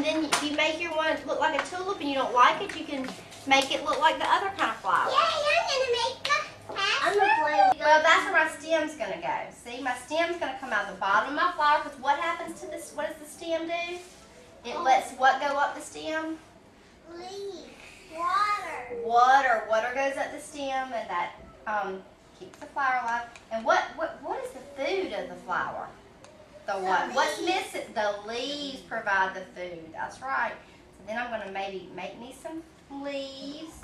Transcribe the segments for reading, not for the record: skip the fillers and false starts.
And then if you make your one look like a tulip and you don't like it, you can make it look like the other kind of flower. Yeah, I'm gonna make the I'm gonna play with Well, that's where my stem's gonna go. See, my stem's gonna come out the bottom of my flower, because what happens to this, what does the stem do? It lets what go up the stem? leaves. Water. Water goes up the stem, and that keeps the flower alive. And what is the food of the flower? The what? What's missing? The leaves provide the food. That's right. So then I'm going to maybe make me some leaves.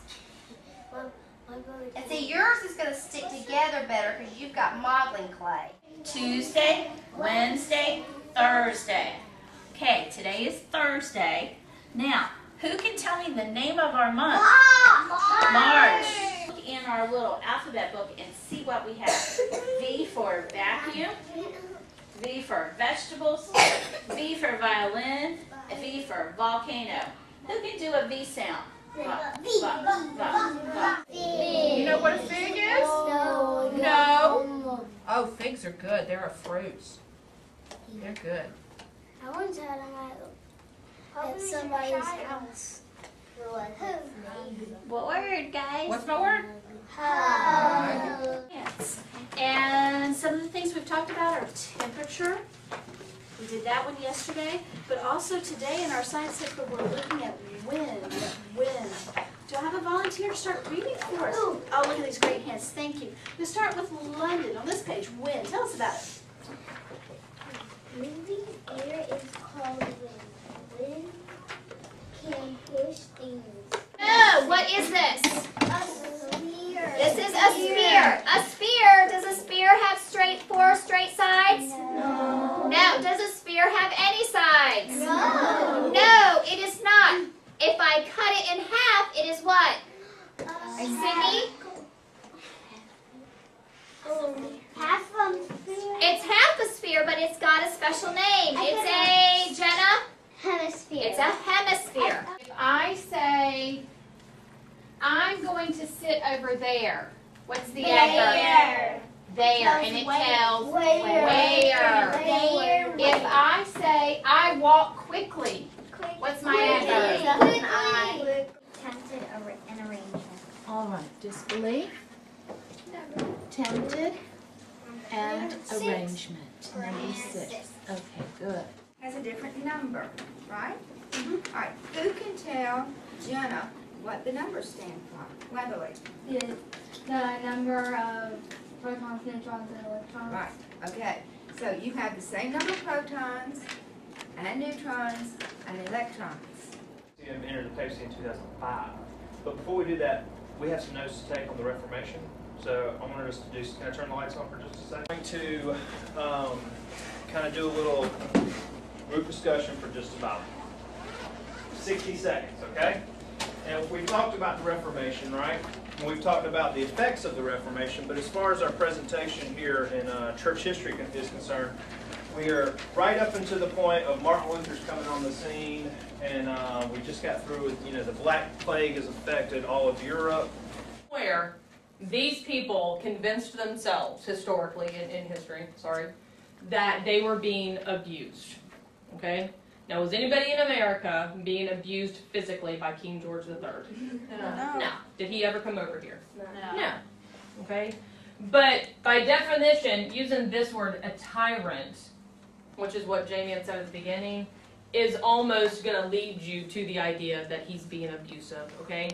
And see, yours is going to stick together better because you've got modeling clay. Tuesday, Wednesday, Thursday. Okay, today is Thursday. Now, who can tell me the name of our month? March. Look in our little alphabet book and see what we have. V for vacuum, V for vegetables, V for violin, V for volcano. Who can do a V sound? You know what a fig is? No. Oh, figs are good. They're a fruit. They're good. I once had them at somebody's house. What word, guys? What's my word? Yes. And some of the things we've talked about are temperature. We did that one yesterday. But also today in our science textbook we're looking at wind. Wind. Do I have a volunteer to start reading for us? Oh, look at these great hands. Thank you. We'll start with London on this page. Wind. Tell us about it. Moving air is called wind. Wind can push things. Oh, what is this? A sphere. This is a sphere. A sphere. Does a sphere have four straight sides? No. No. Does a sphere have any sides? No. No, it is not. If I cut it in half, it is what? Cindy? Half a sphere. It's half a sphere, but it's got a special name. It's a, Jenna? Hemisphere. It's a hemisphere. If I say, I'm going to sit over there, what's the adverb? There, and it tells where. If I say, I walk quickly, what's my adverb? Tempted an arrangement. All right. Disbelief, tempted, and arrangement. Number 6. Okay, good. Has a different number, right? All right. Who can tell Jenna what the numbers stand for? Weatherly. The number of protons, neutrons, and electrons. Right. Okay. So you have the same number of protons and neutrons and electrons. Entered the Pepsi in 2005. But before we do that, we have some notes to take on the Reformation. So I wanted us to do, can I turn the lights on for just a second? I'm going to kind of do a little group discussion for just about 60 seconds, okay? And we've talked about the Reformation, right? And we've talked about the effects of the Reformation, but as far as our presentation here in church history is concerned, we are right up until the point of Martin Luther's coming on the scene, and we just got through with, the Black Plague has affected all of Europe. Where these people convinced themselves, historically, in history, that they were being abused, okay? Now, was anybody in America being abused physically by King George III? No. Did he ever come over here? No. Okay? But by definition, using this word, a tyrant, which is what Jamie had said at the beginning, is almost going to lead you to the idea that he's being abusive, okay?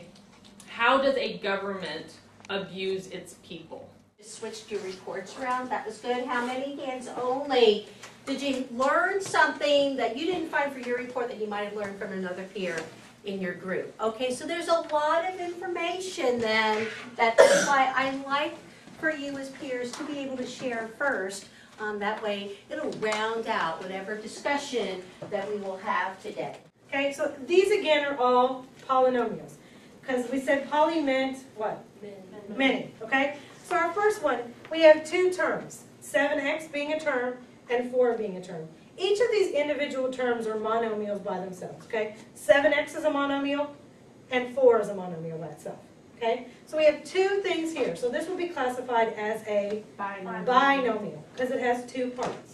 How does a government abuse its people? Switched your reports around. That was good. How many hands only? Did you learn something that you didn't find for your report that you might have learned from another peer in your group? Okay, so there's a lot of information then. That's why I like for you as peers to be able to share first. That way it'll round out whatever discussion that we will have today. Okay, so these again are all polynomials. Because we said poly meant what? Many. Okay? So our first one, we have two terms. 7x being a term and 4 being a term. Each of these individual terms are monomials by themselves. Okay? 7x is a monomial and 4 is a monomial by itself. Okay? So we have two things here. So this will be classified as a binomial because it has two parts.